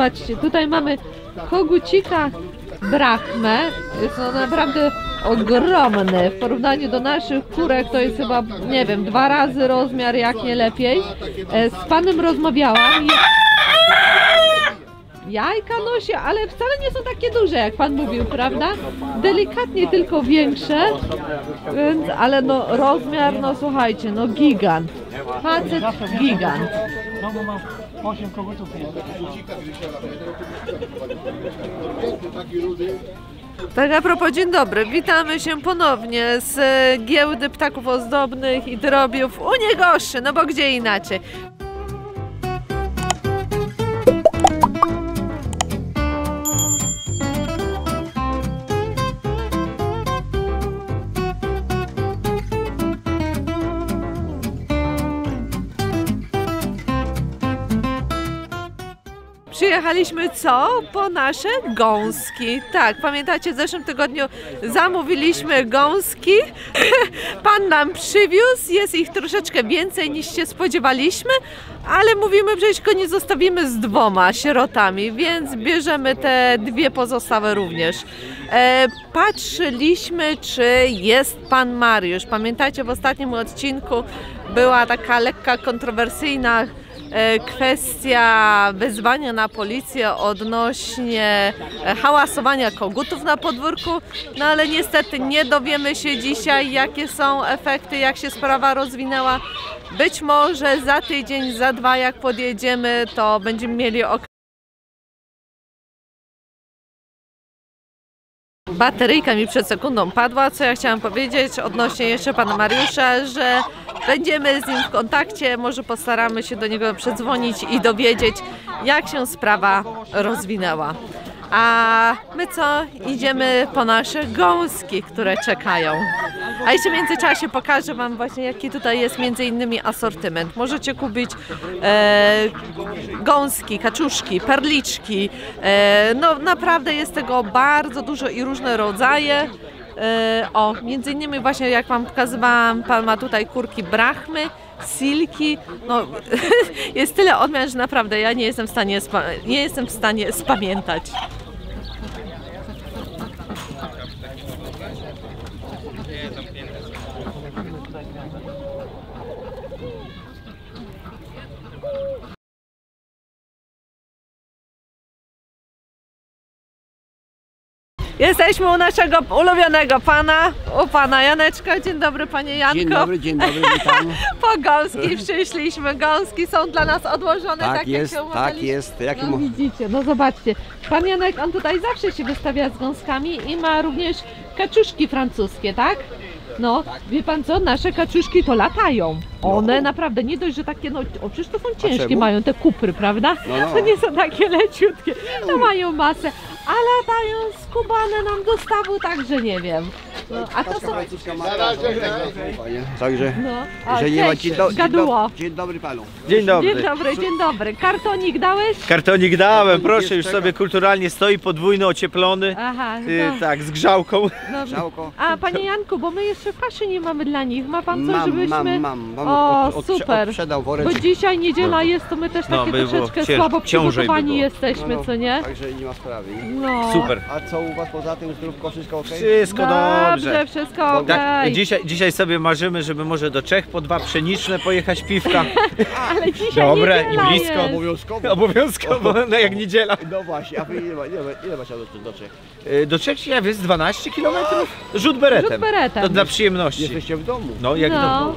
zobaczcie, tutaj mamy kogucika Brahmę. Jest on naprawdę ogromny. W porównaniu do naszych kurek to jest chyba, nie wiem, 2 razy rozmiar, jak nie lepiej. Z panem rozmawiałam. Jajka nosi, ale wcale nie są takie duże, jak pan mówił, prawda? Delikatnie tylko większe, więc, ale no rozmiar, no słuchajcie, no gigant. Facet gigant. No bo mam 8 kogutów. Tak a propos, dzień dobry, witamy się ponownie z giełdy ptaków ozdobnych i drobiów u Niegorszy, no bo gdzie inaczej. Przyjechaliśmy co? Po nasze gąski. Tak, pamiętacie, w zeszłym tygodniu zamówiliśmy gąski. Pan nam przywiózł, jest ich troszeczkę więcej niż się spodziewaliśmy, ale mówimy, że go nie zostawimy z 2 sierotami, więc bierzemy te 2 pozostałe również. Patrzyliśmy, czy jest pan Mariusz. Pamiętacie, w ostatnim odcinku była taka lekka kontrowersyjna kwestia wezwania na policję odnośnie hałasowania kogutów na podwórku, no ale niestety nie dowiemy się dzisiaj, jakie są efekty, jak się sprawa rozwinęła. Być może za tydzień, za 2, jak podjedziemy, to będziemy mieli okazję. Bateryjka mi przed sekundą padła, co ja chciałam powiedzieć odnośnie jeszcze pana Mariusza, że będziemy z nim w kontakcie, może postaramy się do niego przedzwonić i dowiedzieć, jak się sprawa rozwinęła. A my co? Idziemy po nasze gąski, które czekają. A jeszcze w międzyczasie pokażę wam właśnie, jaki tutaj jest między innymi asortyment. Możecie kupić gąski, kaczuszki, perliczki. No naprawdę jest tego bardzo dużo i różne rodzaje. O, między innymi właśnie jak wam pokazywałam, pan ma tutaj kurki Brahmy, silki, no jest tyle odmian, że naprawdę ja nie jestem w stanie spamiętać. Jesteśmy u naszego ulubionego pana, u pana Janeczka. Dzień dobry, panie Janko. Dzień dobry, witam. Po gąski przyszliśmy. Gąski są dla nas odłożone, tak jest, jak się tak jest. No widzicie, no zobaczcie. Pan Janek, on tutaj zawsze się wystawia z gąskami i ma również kaczuszki francuskie, tak? No, wie pan co, nasze kaczuszki to latają. One naprawdę nie dość, że takie, no przecież to są ciężkie, mają te kupry, prawda? No. To nie są takie leciutkie, to mają masę, a latają skubane nam do stawu, także nie wiem. No, a to są... Także, No, a że nie ma dzień dobry panu. Dzień dobry. Dzień dobry. Kartonik dałeś? Kartonik dałem, proszę, już sobie kulturalnie stoi, podwójny, ocieplony. Aha, no. Tak, z grzałką. Grzałko. A panie Janku, bo my jeszcze kaszy nie mamy dla nich. Ma pan coś, żebyśmy... Mam. O, super. Odsprzedał Bo woreczek. dzisiaj niedziela jest, to my też takie by było troszeczkę słabo przygotowani jesteśmy, co nie? Także nie ma sprawy. No. Super. A co u was poza tym, zdrówko, wszystko ok? Wszystko dobrze. Wszystko okej. Tak, dzisiaj sobie marzymy, żeby może do Czech po 2 pszeniczne pojechać piwka. Ale dzisiaj Dobre i niedziela blisko. jest. Obowiązkowo. Obowiązkowo, no jak niedziela. No właśnie, a wy ile macie do Czech? Do Czech jest 12 km. Rzut beretem. Rzut beretem. To dla przyjemności. Jesteście w domu? No, jak No.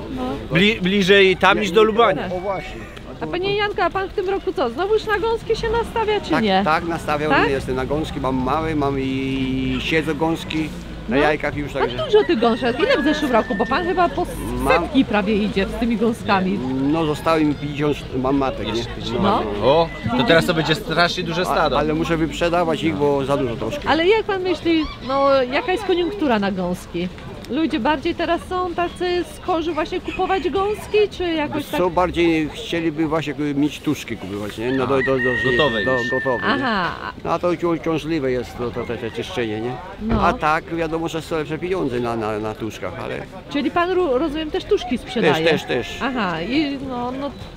bliżej tam niż do Lubania. O właśnie. A panie Janka, a pan w tym roku co? Znowu już na gąski się nastawia, czy nie? Tak, nastawiam, Tak? jestem na gąski, mam małe, mam i siedzę gąski na jajkach już, Pan także... dużo tych gąsek. Ile w zeszłym roku? Bo pan chyba po setki prawie idzie z tymi gąskami. No zostały mi 50, mam matek, nie? No. O, to teraz to będzie strasznie duże stado. Ale muszę wyprzedawać ich, bo za dużo troszkę. Ale jak pan myśli, no jaka jest koniunktura na gąski? Ludzie bardziej teraz są tacy skorzy właśnie kupować gąski, czy jakoś tak? Co bardziej chcieliby właśnie mieć tuszki kupować, nie? No gotowe już. gotowe, nie? Aha, No a to ciążliwe jest to czyszczenie, nie? No. A tak wiadomo, że są lepsze pieniądze na tuszkach, ale czyli pan rozumiem też tuszki sprzedaje? też. Aha, i no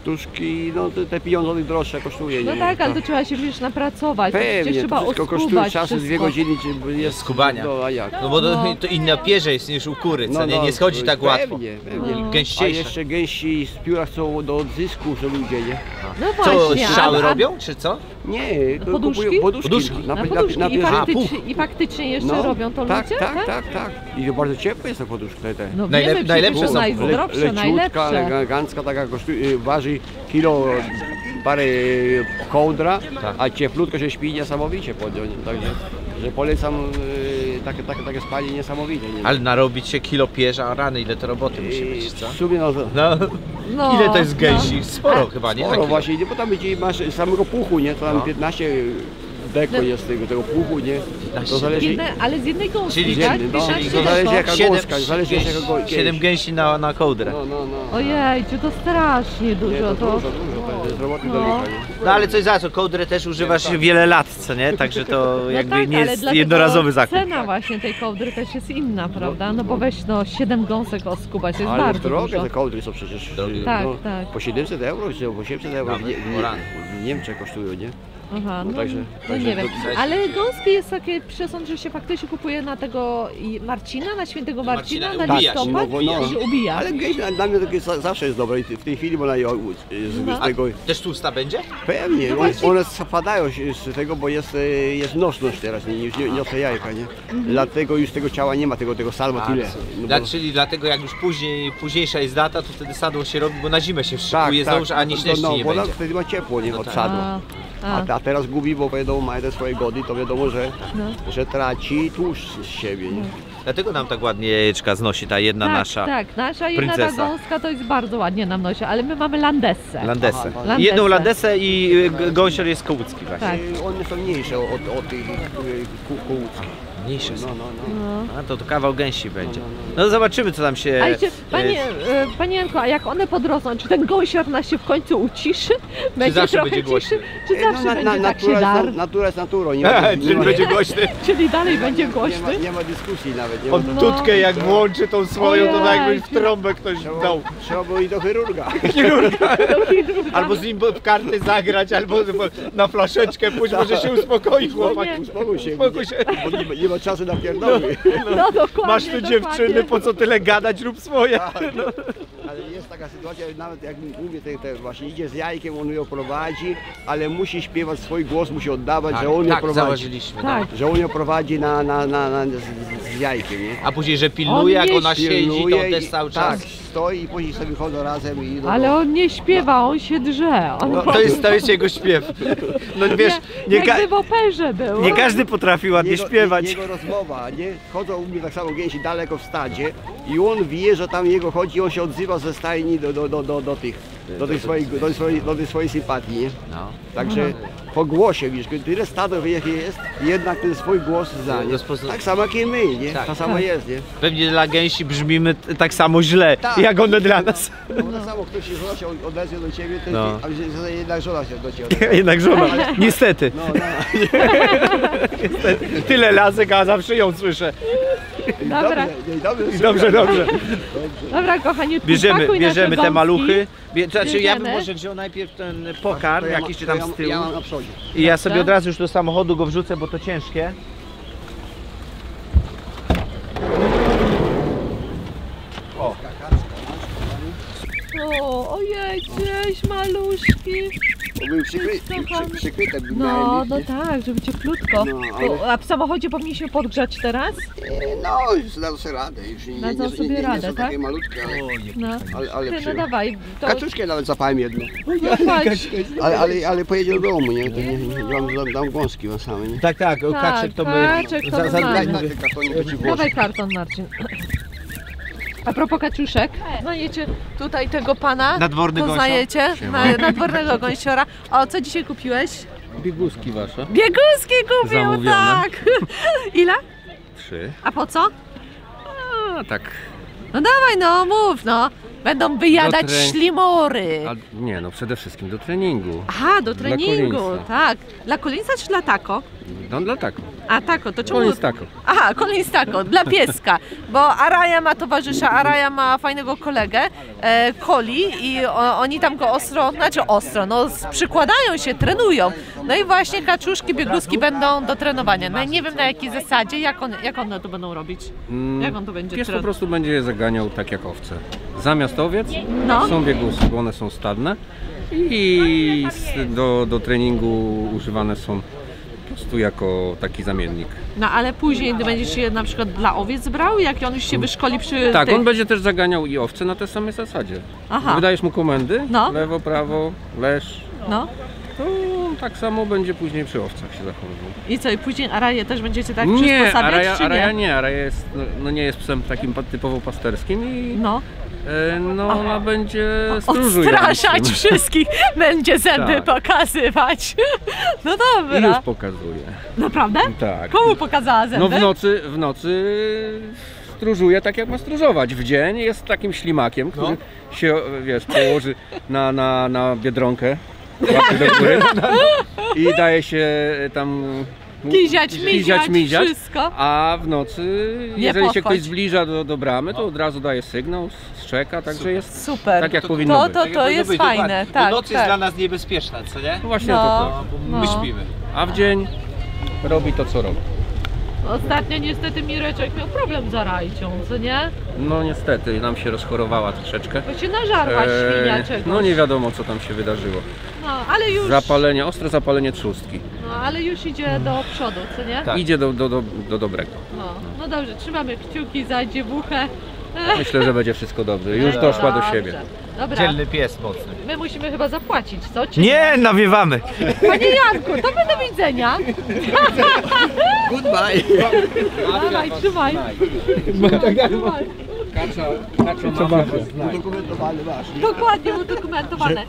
Tuszki, no te pieniądze droższe kosztuje, no nie? tak, ale to trzeba się przecież napracować, przecież Pewnie, trzeba to wszystko kosztuje oskubać czasem 2 wszystko. godziny jest Skubania. No a jak? No bo No. to inna pierze jest niż u kury, co nie? Nie schodzi tak łatwo. Pewnie. No. A Gęściejsze. jeszcze gęsi z pióra chcą do odzysku, że ludzie, nie? No Co, właśnie, strzały robią, czy co? Nie, to poduszki? kupują poduszki. Poduszki. Na poduszki na i, pierze. i faktycznie jeszcze No, robią to tak, ludzie? tak. I to bardzo ciepłe jest ta poduszka. Te. No Najlep- wiemy, najlepsze przecież są. najzdrowsze, Leciutka, najlepsze. elegancka, taka kosztuje, waży kilo, parę kołdra, Tak. a cieplutko się śpi niesamowicie pod nią. Także że polecam takie spanie niesamowite. Nie? Ale narobić się kilo pierza, a rany, ile to roboty musi być, co? W sumie no, No, No, ile to jest gęsi? no. Sporo chyba, nie? Na sporo kilo. właśnie, nie, bo tam będzie masz samego puchu, nie? To tam No. 15 deko No. jest tego puchu, nie? 15 To zależy. Ale z jednej gąski, Czyli tak? Jedny, no, 15 to zależy jaka Siedem- gąska, zależy jaka gąska. 7 gęsi na kołdrę. No. Ojejciu, to strasznie Nie, dużo. to dużo, to jest roboty No. daleka, nie? No ale coś za co, kołdrę też używasz wiele lat, co nie? Także to No jakby tak, nie ale jest dlatego jednorazowy zakup. cena właśnie tej kołdry też jest inna, prawda? No bo weź 7 gąsek oskubać, to jest Ale bardzo drogie dużo. te kołdry są przecież. Drogie. Tak, tak. Po 700 euro czy po 800 euro Nawet, w o rany. w Niemczech kosztują, nie? Aha, No no, także- no także nie wiem, to- ale gąski jest takie przesąd, że się faktycznie kupuje na tego Marcina, na świętego Marcina, Marcina, na ubija się, listopad no, i się ubija. Ale gdzieś dla mnie takie zawsze jest dobre i w tej chwili ona No. z tego Też tłusta będzie? pewnie, No właśnie. one spadają się z tego, bo jest nosność teraz, nie niosę jajka, nie? Mhm. Dlatego już tego ciała nie ma, tego salwa tyle. No bo- Czyli dlatego jak już późniejsza jest data, to wtedy sadło się robi, bo na zimę się wszykuje znowuż, a nie śnieżki nie bo ona będzie. wtedy ma ciepło, nie? No Od tak. sadła. A, A teraz gubi, bo wiadomo, ma te swoje gody, to wiadomo, że traci tłuszcz z siebie, nie? Dlatego nam tak ładnie jajeczka znosi ta jedna tak, nasza tak, nasza jedna ta princesa. gąska to jest bardzo ładnie nam nosi, ale my mamy landessę. landesę. Aha, landesę. Jedną landesę i gąsior jest kołucki właśnie. Tak. One są mniejsze od tych kółckich. Mniejsze są. No. A to kawał gęsi będzie. No zobaczymy co tam się... A jeszcze, panie Janko, a jak one podrosną, czy ten gąsior nas się w końcu uciszy? Będzie zawsze trochę będzie głośny? ciszy? Czy zawsze będzie tak się natura, dar? natura jest naturą, Czyli będzie głośny. Czyli dalej będzie głośny? nie ma dyskusji nawet. Nie On ma, No. tutkę jak włączy tą swoją, to tak jakby w Ojejciu. trąbę ktoś dał. trzeba było i do chirurga. Albo z nim w karty zagrać, albo na flaszeczkę pójść, może się uspokoi chłopak. nie. Uspokój się, Uspokój się. bo nie ma czasu na pierdoły. No dokładnie, Masz tu dziewczyny, dokładnie. po co tyle gadać, rób swoje. Ale jest taka sytuacja, nawet jak mówię, właśnie idzie z jajkiem, on ją prowadzi, ale musi śpiewać swój głos, musi oddawać, że on ją prowadzi. zauważyliśmy. Tak. Że on ją prowadzi z jajkiem, nie? A później, że pilnuje, On jak nie ona siedzi, to Pilnuje on też i- cały Tak, czas. stoi i później sobie chodzą razem i idą. Ale on nie śpiewa, on się drze. On No, to jest jego śpiew. No wiesz, jakby w operze był. nie każdy potrafi ładnie śpiewać. Jego rozmowa, nie? Chodzą u mnie tak samo gęsi daleko w stadzie i on wie, że tam jego chodzi, on się odzywa ze stajni do tej swojej sympatii, nie? No. Także po głosie, wiesz, tyle stado wie jakie jest, jednak ten swój głos zna, nie? Tak samo jak i my, nie? Tak. To samo jest, nie? Pewnie dla gęsi brzmimy tak samo źle, Tak. jak one dla nas. No tak samo ktoś się żona się odezwie do ciebie, to No. a jednak żona się do ciebie odezwie. Jednak żona, niestety. No, Tyle lasek, a zawsze ją słyszę. Dobra, Dobrze. dobra kochani, Bierzemy pakuj nasze te gąski. maluchy. Znaczy ja bym Bierzemy. może wziął najpierw ten pokarm jakiś czy tam z tyłu. Ja mam na przodzie. I ja sobie Dobrze. od razu już do samochodu go wrzucę, bo to ciężkie. O, ojej, cześć maluszki. Bo był przykrytek No, no tak, żeby cieplutko. No, ale- A w samochodzie powinniśmy podgrzać teraz? No, już dał sobie radę. Już Dadzą sobie radę, są tak? takie malutkie, No. ale Ty, no przyjął. dawaj, to Kaczuszkę nawet zapałem jedno. no chodź. Ale pojedzie do domu, nie? To nie dam gąski wam same, nie? Tak, Tak, kaczek to my mamy. Daj te kartonik, to ci włożę. Dawaj karton, Marcin. A propos kaczuszek, znajecie tutaj tego pana? Nadworny gąsior. Poznajecie? Nadwornego gąsiora. O, co dzisiaj kupiłeś? Bieguski wasze. Bieguski kupił, Zamówione. tak! Ile? 3. A po co? A tak. No dawaj, no mów, no. Będą wyjadać ślimory. A, nie, no przede wszystkim do treningu. Aha, do Dla treningu, Collinsa. tak. Dla Collinsa czy dla Taco? No dla taką. A Taco, to czemu? Collins taką. Aha, Collins Taco, dla pieska, bo Araya ma towarzysza, Araya ma fajnego kolegę, Coli i oni tam go ostro, no przykładają się, trenują. No i właśnie kaczuszki, bieguski będą do trenowania. No i nie wiem na jakiej zasadzie, jak one to będą robić? Jak on to będzie Pies po trenował? prostu będzie je zaganiał tak jak owce. Zamiast owiec No. są bieguski, bo one są stadne i do treningu używane są po prostu jako taki zamiennik. No ale później będziesz się na przykład dla owiec brał, jak on już się wyszkoli przy Tak, tych... on będzie też zaganiał i owce na tej samej zasadzie. Aha. Wydajesz mu komendy, No. lewo, prawo, leż, No to tak samo będzie później przy owcach się zachowywał. i co, i później Araję też będziecie tak Nie, przysposabiać, czy Araja nie? nie, Araja jest, no nie jest psem takim typowo pasterskim i No. no ona będzie stróżującym. Odstraszać wszystkich, będzie zęby Tak. pokazywać. No I dobra. już pokazuje. Naprawdę? Tak. Komu pokazała zęby? No w nocy stróżuje tak jak ma stróżować. W dzień jest takim ślimakiem, który się, wiesz, położy na biedronkę, łapy do góry i daje się tam Kiziać, miziać, wszystko. a w nocy, jeżeli się podchodź. ktoś zbliża do bramy, to od razu daje sygnał, strzeka, także jest Super. tak jak powinno być. To jest fajne, tak. Noc jest tak. dla nas niebezpieczna, co nie? Właśnie No. to. Bo my No. śpimy. A w dzień robi to, co robi. Ostatnio niestety Mireczek miał problem z Arajcią, co nie? No niestety, nam się rozchorowała troszeczkę. Bo się nażarła świnia czegoś. No nie wiadomo, co tam się wydarzyło. No, ale już, Ostre zapalenie trzustki. no, ale już idzie do przodu, co nie? Tak. Idzie do dobrego. No dobrze, trzymamy kciuki za dziewuchę. Myślę, że będzie wszystko dobrze. Już doszła do siebie. Dobra, Dzielny pies mocny. my musimy chyba zapłacić, co? Czy Nie, nawiewamy! Panie Janku, to my do widzenia. Goodbye. Dawaj, trzymaj. Trzymaj. Udokumentowany masz. Dokładnie udokumentowane.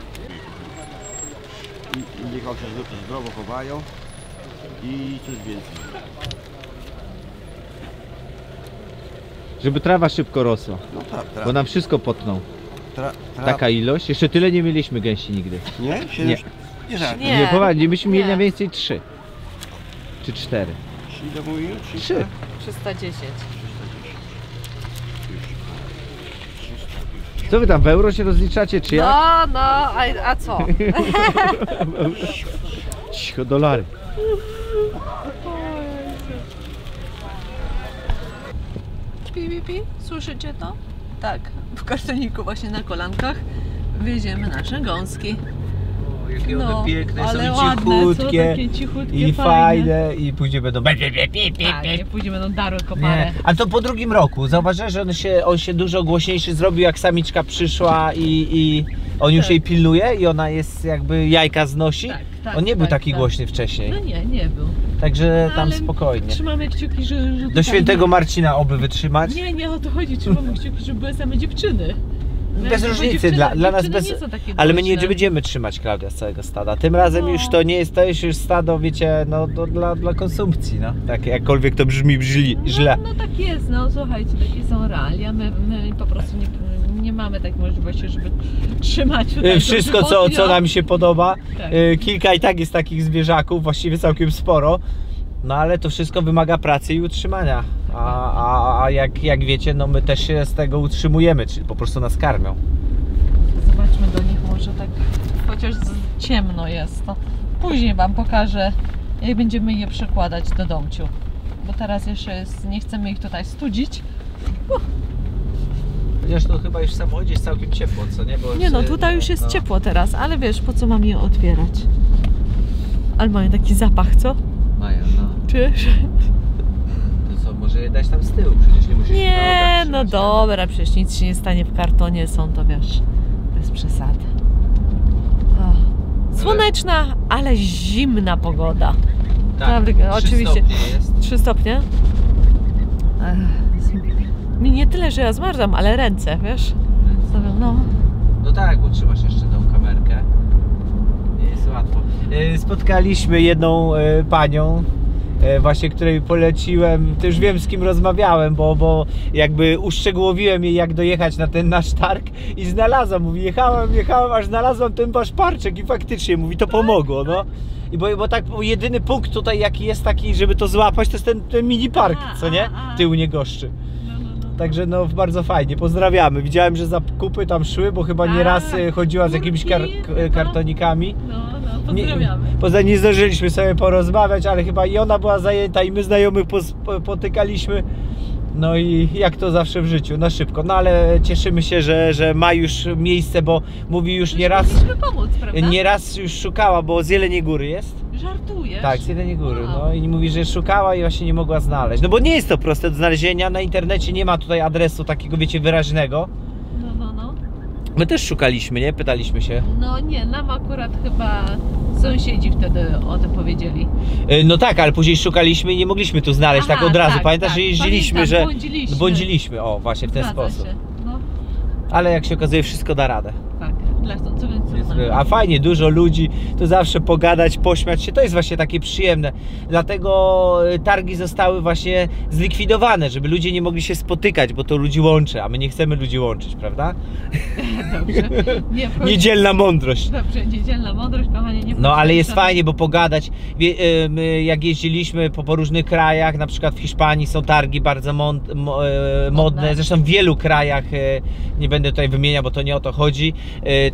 I niech owce zdrowo chowają i coś więcej. Żeby trawa szybko rosła, No tak, bo nam wszystko potną. Taka ilość. Jeszcze tyle nie mieliśmy gęsi nigdy. Nie? Nie. Nie żart. Nie. Poważnie, myśmy mieli Nie. na więcej 3 czy 4. Ile mówił? 3. 310. Co wy tam w euro się rozliczacie, czy jak? No, a co? Cicho, dolary. Pi. Słyszycie to? Tak, w kartoniku właśnie na kolankach wieziemy nasze gąski. Jakie No, one piękne, ale są ładne, cichutkie, co takie cichutkie, i fajne i później będą... Tak, nie później będą darły koparę. Nie. A to po drugim roku. Zauważyłeś, że on się dużo głośniejszy zrobił, jak samiczka przyszła i on już Tak. jej pilnuje i ona jest jakby jajka znosi. Tak, On nie był tak, taki tak. głośny wcześniej. No nie był. Także tam Ale spokojnie. Trzymamy kciuki, że Do tutaj świętego Marcina oby wytrzymać. Nie o to chodzi, trzymamy kciuki, żeby były same dziewczyny. No, Bez jakby różnicy, dziewczyny- dla nas dziewczyny bez... nie są takie Ale my nie głośne. będziemy trzymać, Klaudia, z całego stada. Tym razem No. już to nie jest, to jest już stado, wiecie, no dla konsumpcji, no. Tak, jakkolwiek to brzmi źle. No tak jest, no słuchajcie, takie są realia. My po prostu nie mamy takiej możliwości, żeby trzymać tutaj Wszystko, do co żywotnia. nam się podoba. Tak. Kilka i tak jest takich zwierzaków, właściwie całkiem sporo. No ale to wszystko wymaga pracy i utrzymania. A jak wiecie, no my też się z tego utrzymujemy, czyli po prostu nas karmią. Zobaczmy do nich może tak, chociaż ciemno jest, to później wam pokażę, jak będziemy je przykładać do domciu. Bo teraz jeszcze jest, nie chcemy ich tutaj studzić. Chociaż to chyba już w samochodzie jest całkiem ciepło, co nie? Bo Nie no, tutaj już jest no. ciepło teraz, ale wiesz, po co mam je otwierać? Ale mają taki zapach, co? Maja, no. Czujesz? To co, może je dać tam z tyłu, przecież nie musisz na Nie, nogach no trzymać. dobra, przecież nic się nie stanie w kartonie, są to wiesz, bez przesady. O, słoneczna, ale zimna pogoda. Tak, Dobra, 3 oczywiście. stopnie jest. 3 stopnie? Mi nie tyle, że ja zmarzam, ale ręce, wiesz? No. No tak, bo trzymasz jeszcze tą kamerkę. Nie jest łatwo. Spotkaliśmy jedną panią, właśnie której poleciłem, to już wiem z kim rozmawiałem, bo jakby uszczegółowiłem jej jak dojechać na ten nasz targ i znalazłam, mówi jechałem, aż znalazłam ten wasz parczek i faktycznie, mówi to pomogło, no. I bo tak jedyny punkt tutaj jaki jest taki, żeby to złapać, to jest ten mini park, co nie? Tył Niegoszczy. Także no bardzo fajnie, pozdrawiamy. Widziałem, że zakupy tam szły, bo chyba nieraz chodziła z jakimiś kartonikami. No, pozdrawiamy. Poza nie zdążyliśmy sobie porozmawiać, ale chyba i ona była zajęta i my znajomych potykaliśmy. No i jak to zawsze w życiu, na szybko. No ale cieszymy się, że ma już miejsce, bo mówi już nieraz. Pomóc, prawda? Nieraz już szukała, bo z Jeleniej Góry jest. Żartujesz? Tak, z Jeleniej Góry. No i mówi, że szukała i właśnie nie mogła znaleźć. No bo nie jest to proste do znalezienia. Na internecie nie ma tutaj adresu takiego, wiecie, wyraźnego. No. My też szukaliśmy, nie? Pytaliśmy się. No nie, nam akurat chyba sąsiedzi wtedy o tym powiedzieli. No tak, ale później szukaliśmy i nie mogliśmy tu znaleźć tak od razu. Pamiętasz, że jeździliśmy, że błądziliśmy. O, właśnie w ten sposób. Się. No, Ale jak się okazuje, wszystko da radę. tak, dla co więcej. A fajnie, dużo ludzi, to zawsze pogadać, pośmiać się, to jest właśnie takie przyjemne. Dlatego targi zostały właśnie zlikwidowane, żeby ludzie nie mogli się spotykać, bo to ludzi łączy, a my nie chcemy ludzi łączyć, prawda? Dobrze. Niedzielna mądrość. Dobrze, niedzielna mądrość, kochanie, nie. No ale jest fajnie, bo pogadać. My jak jeździliśmy po różnych krajach, na przykład w Hiszpanii są targi bardzo modne, zresztą w wielu krajach, nie będę tutaj wymieniał, bo to nie o to chodzi.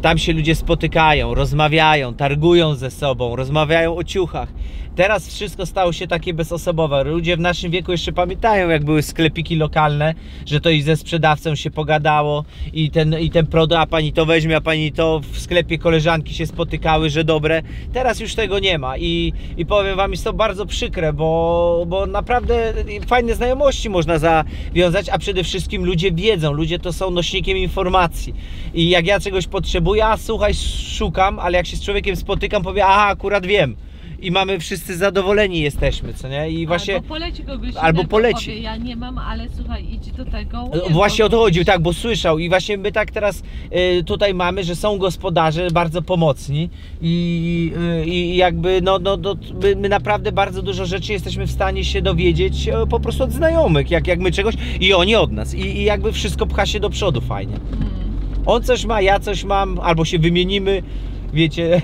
Tam się ludzie spotykają, rozmawiają, targują ze sobą, rozmawiają o ciuchach. Teraz wszystko stało się takie bezosobowe. Ludzie w naszym wieku jeszcze pamiętają, jak były sklepiki lokalne, że to i ze sprzedawcą się pogadało i ten produkt, a pani to weźmie, a pani to, w sklepie koleżanki się spotykały, że dobre. Teraz już tego nie ma i powiem wam, jest to bardzo przykre, bo naprawdę fajne znajomości można zawiązać, a przede wszystkim ludzie wiedzą, ludzie to są nośnikiem informacji i jak ja czegoś potrzebuję, a słuchaj, szukam, ale jak się z człowiekiem spotykam, powiem, aha, akurat wiem. I mamy wszyscy zadowoleni jesteśmy, co nie? I właśnie, albo poleci kogoś albo innego, poleci. Powie, ja nie mam, ale słuchaj, idź do tego. Właśnie o to chodzi, tak, bo słyszał i właśnie my tak teraz tutaj mamy, że są gospodarze bardzo pomocni i jakby my naprawdę bardzo dużo rzeczy jesteśmy w stanie się dowiedzieć po prostu od znajomych, jak my czegoś i oni od nas i jakby wszystko pcha się do przodu fajnie. On coś ma, ja coś mam, albo się wymienimy. Wiecie,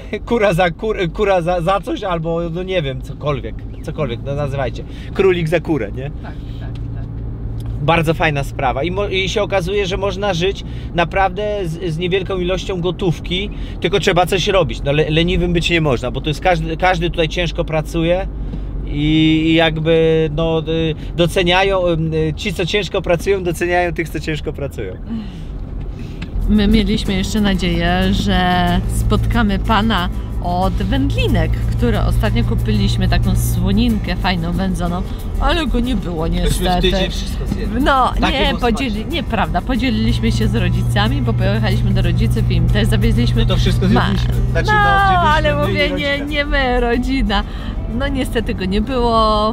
kura za coś, albo no nie wiem, cokolwiek, no nazywajcie. Królik za kurę, nie? Tak. Bardzo fajna sprawa i się okazuje, że można żyć naprawdę z niewielką ilością gotówki, tylko trzeba coś robić, no leniwym być nie można, bo to jest każdy tutaj ciężko pracuje i jakby no doceniają, ci co ciężko pracują, doceniają tych co ciężko pracują. My mieliśmy jeszcze nadzieję, że spotkamy pana od wędlinek, które ostatnio kupiliśmy, taką słoninkę fajną wędzoną, ale go nie było niestety. Wszystko zjedli. No nieprawda, podzieliliśmy się z rodzicami, bo pojechaliśmy do rodziców i im też zawieźliśmy. No to wszystko zjedliśmy. Znaczy, ale mówię, nie my, rodzina. No niestety go nie było.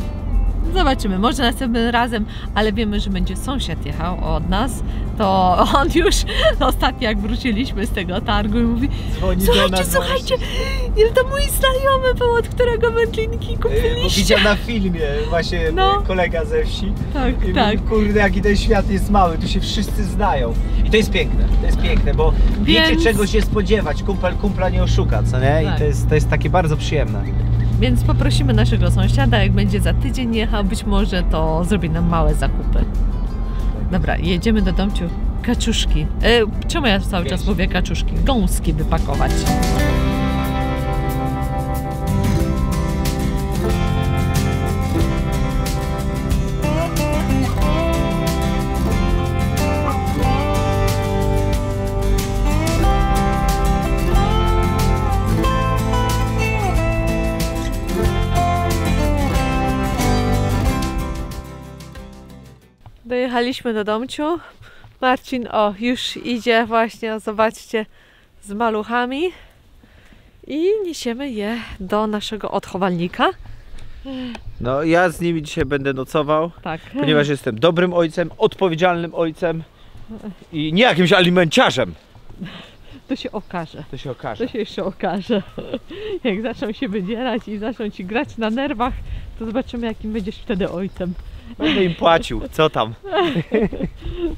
Zobaczymy, może następnym razem, ale wiemy, że będzie sąsiad jechał od nas, to on już ostatnio jak wróciliśmy z tego targu i mówi: słuchajcie, to mój znajomy był, od którego wędlinki kupiliście. Widział na filmie właśnie kolega ze wsi. Tak. Mówi, kurde, jaki ten świat jest mały, tu się wszyscy znają. I to jest piękne, bo wiecie czego się spodziewać, kumpla nie oszuka, co nie? Tak. I to jest takie bardzo przyjemne. Więc poprosimy naszego sąsiada, jak będzie za tydzień jechał, być może to zrobi nam małe zakupy. Dobra, jedziemy do domciu kaczuszki. Czemu ja cały czas mówię kaczuszki? Gąski wypakować. Dojechaliśmy do domciu. Marcin, już idzie właśnie, zobaczcie, z maluchami i niesiemy je do naszego odchowalnika. No ja z nimi dzisiaj będę nocował, tak, ponieważ jestem dobrym ojcem, odpowiedzialnym ojcem i nie jakimś alimenciarzem. To się okaże. To się okaże. To się jeszcze okaże. Jak zaczną się wydzierać i zaczną ci grać na nerwach, to zobaczymy, jakim będziesz wtedy ojcem. Będę im płacił, co tam?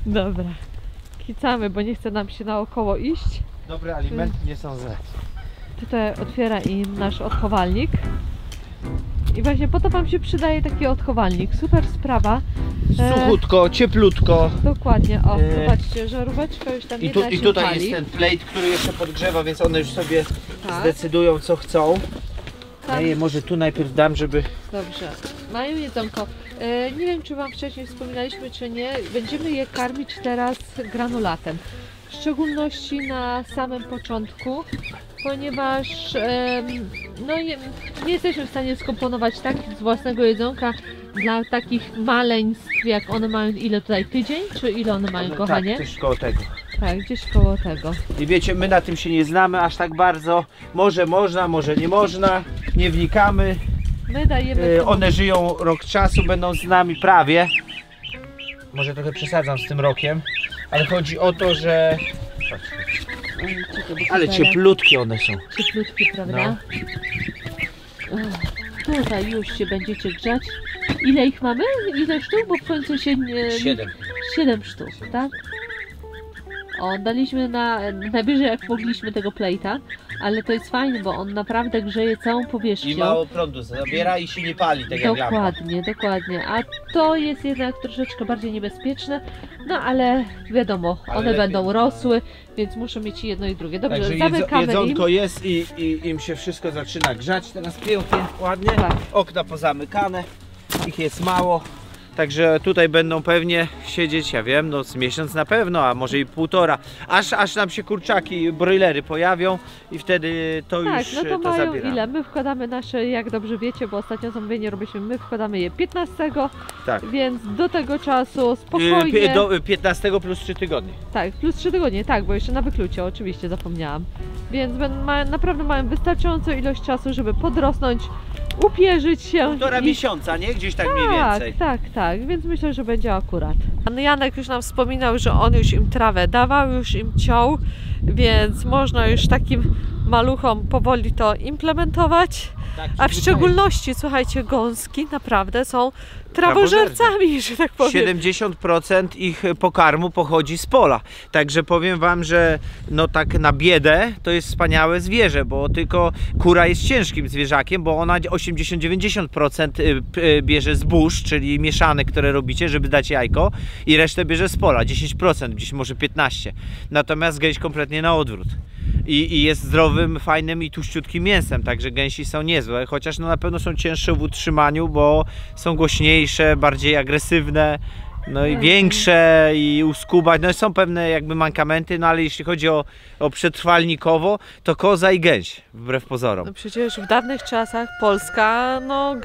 Dobra. Kicamy, bo nie chce nam się naokoło iść. Dobre alimenty nie są złe. Tutaj otwiera im nasz odchowalnik. I właśnie po to wam się przydaje taki odchowalnik. Super sprawa. Suchutko, cieplutko. Dokładnie. O, zobaczcie, żaróweczka już tam I, jedna i się tutaj pali. jest ten plate, który jeszcze podgrzewa, więc one już sobie Tak. zdecydują, co chcą. Tak. Ja je może tu najpierw dam, żeby... Dobrze. Mają jedzonko. Nie wiem, czy wam wcześniej wspominaliśmy, czy nie. Będziemy je karmić teraz granulatem. W szczególności na samym początku, ponieważ no nie jesteśmy w stanie skomponować tak z własnego jedzonka dla takich maleństw, jak one mają, ile tutaj, tydzień, czy ile one mają, kochanie? Tak, coś koło tego. Tak, gdzieś koło tego. I wiecie, my na tym się nie znamy aż tak bardzo. Może można, może nie można. Nie wnikamy. My dajemy One żyją rok czasu, będą z nami prawie. Może trochę przesadzam z tym rokiem, ale chodzi o to, że... Ale cieplutkie one są. Cieplutkie, prawda? Tutaj już się będziecie grzać. Ile ich mamy? Ile sztuk? Bo w końcu się nie... 7 sztuk, tak? O, daliśmy najwyżej jak mogliśmy tego plejta, ale to jest fajne, bo on naprawdę grzeje całą powierzchnię. I mało prądu zabiera i się nie pali, tak jak lampa. Dokładnie, dokładnie. A to jest jednak troszeczkę bardziej niebezpieczne, no ale wiadomo, Ale one lepiej. będą rosły, więc muszą mieć jedno i drugie. Dobrze, Także zamykamy jedzonko im. jest i im się wszystko zaczyna grzać. Teraz pięknie, ładnie. Tak. Okna pozamykane, ich jest mało. Także tutaj będą pewnie siedzieć, ja wiem, no z miesiąc na pewno, a może i półtora. Aż nam się kurczaki, broilery pojawią i wtedy to Tak, już no to to mają zabieramy. ile? My wkładamy nasze, jak dobrze wiecie, bo ostatnio zamówienie robiliśmy, my wkładamy je 15, Tak. więc do tego czasu spokojnie. Do 15 plus 3 tygodnie. Tak, plus 3 tygodnie, tak, bo jeszcze na wyklucie, oczywiście zapomniałam. Więc naprawdę mają wystarczającą ilość czasu, żeby podrosnąć, upierzyć się. Półtora miesiąca, nie? Gdzieś tak mniej Tak, więcej. tak, więc myślę, że będzie akurat. Pan Janek już nam wspominał, że on już im trawę dawał, już im ciął, więc można już takim maluchom powoli to implementować. Tak, A w szczególności, słuchajcie, gąski naprawdę są trawożercami, że tak powiem. 70% ich pokarmu pochodzi z pola. Także powiem wam, że no tak na biedę to jest wspaniałe zwierzę, bo tylko kura jest ciężkim zwierzakiem, bo ona 80-90% bierze zbóż, czyli mieszane, które robicie, żeby dać jajko, i resztę bierze z pola, 10%, gdzieś może 15%. Natomiast gęś kompletnie na odwrót. I jest zdrowym, fajnym i tuściutkim mięsem, także gęsi są niezłe, chociaż no na pewno są cięższe w utrzymaniu, bo są głośniejsze, bardziej agresywne, no i większe i uskubać, no są pewne jakby mankamenty, no ale jeśli chodzi o przetrwalnikowo, to koza i gęś, wbrew pozorom. No przecież w dawnych czasach Polska, no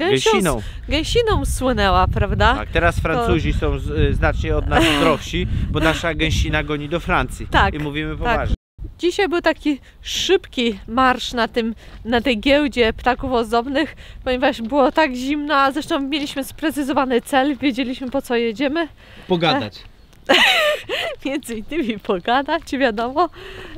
Gęsiną. słynęła, prawda? Tak, teraz Francuzi są znacznie od nas zdrowsi, bo nasza gęsina goni do Francji. Tak, I mówimy tak. poważnie. Dzisiaj był taki szybki marsz na tej giełdzie ptaków ozdobnych, ponieważ było tak zimno, a zresztą mieliśmy sprecyzowany cel, wiedzieliśmy, po co jedziemy. Pogadać. Między innymi pogadać, wiadomo.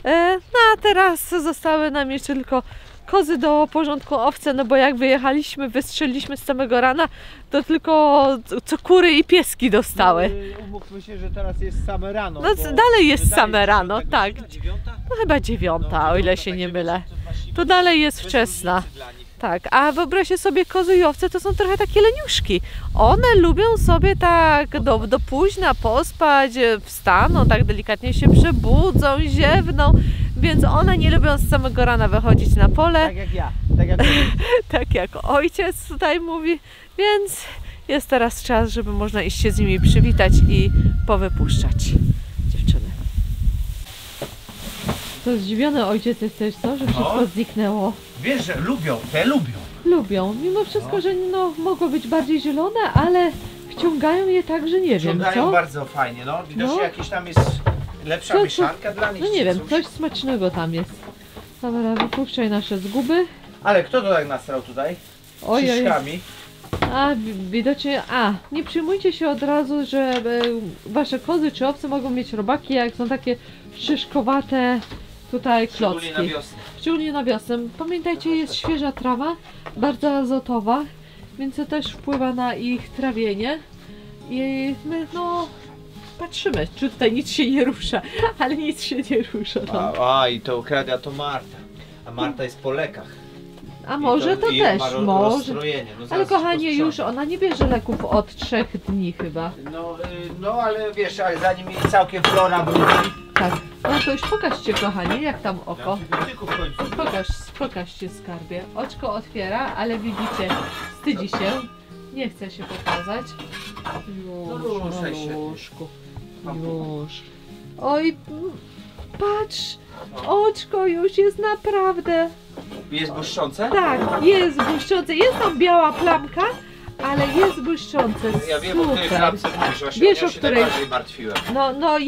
No a teraz zostały nam jeszcze tylko kozy do porządku, owce, no bo jak wyjechaliśmy, wystrzeliliśmy z samego rana, to tylko co kury i pieski dostały. No, umówmy się, że teraz jest same rano. No bo dalej jest wydaje same się, rano, że tak. godzina, 9? No chyba 9, o ile się nie mylę. To dalej jest wczesna. Tak, a wyobraźcie sobie, kozy i owce to są trochę takie leniuszki. One lubią sobie tak do późna pospać, wstaną, tak delikatnie się przebudzą, ziewną, więc one nie lubią z samego rana wychodzić na pole, Tak jak ja. Tak jak tak jak ojciec tutaj mówi, więc jest teraz czas, żeby można iść się z nimi przywitać i powypuszczać dziewczyny. To zdziwiony ojciec jesteś, co? Że wszystko zniknęło. Wiesz, że lubią, te lubią. Lubią, mimo wszystko, że no, mogło być bardziej zielone, ale wciągają je tak, że nie wiem, Ciągają co? bardzo fajnie, no. Widocznie No. jakieś tam jest lepsza Co- mieszanka dla nich. No nie czy wiem, coś. coś smacznego tam jest. Dobra, wypuszczaj nasze zguby. Ale kto to tak nastrał tutaj? Ojej, Krzyżkami. a widocznie, nie przejmujcie się od razu, że wasze kozy czy owce mogą mieć robaki, jak są takie szyszkowate tutaj klocki. Szczególnie na wiosnę. Szczególnie na wiosnę. Pamiętajcie, jest świeża trawa, bardzo azotowa, więc to też wpływa na ich trawienie. I my no patrzymy, czy tutaj nic się nie rusza, ale nic się nie rusza. No. I to ukradła to Marta. A Marta jest po lekach. A może to i też, ma może. rozstrojenie. No Ale zaraz kochanie, ci już posprzątam. ona nie bierze leków od 3 dni chyba. No ale wiesz, ale zanim jej całkiem flora wróci. Tak. No to już pokażcie kochanie, jak tam oko. Tylko w końcu. Pokażcie skarbie. Oczko otwiera, ale widzicie, wstydzi się. Nie chce się pokazać. Już, ruszaj się. na łóżku. Już. Oj, patrz! Oczko już jest naprawdę. Jest błyszczące? Tak, jest błyszczące. Jest tam biała plamka, ale jest błyszczące. Ja wiem, o której Super. klamce mówisz, właśnie Wiesz, ja o się której- najbardziej martwiłem. No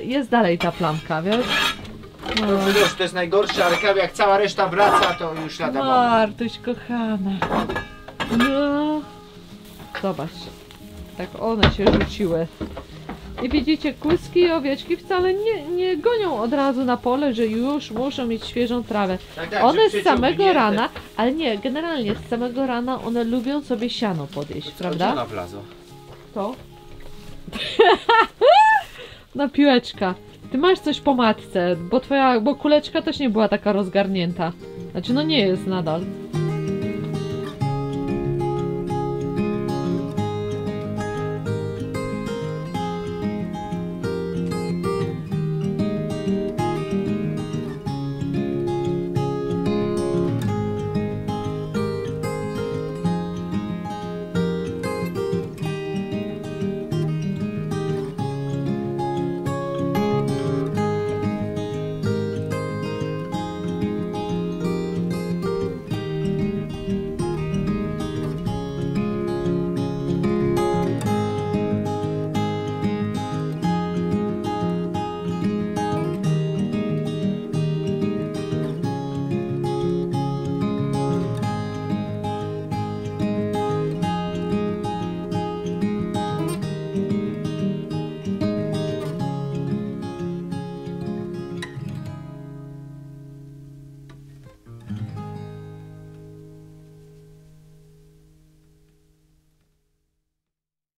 jest dalej ta plamka, wiesz? No. Dobrze, wiesz, to jest najgorsze, ale jak cała reszta wraca, to już lada moment. Martuś kochana. No. Zobaczcie. Tak one się rzuciły. I widzicie, kłyski i owieczki wcale nie gonią od razu na pole, że już muszą mieć świeżą trawę. Tak, że One z samego przeciągnięte. rana, ale nie, generalnie z samego rana one lubią sobie siano podjeść, Gdzie prawda? ona wlazła? To? No piłeczka. Ty masz coś po matce, bo kuleczka też nie była taka rozgarnięta. Znaczy no nie jest nadal.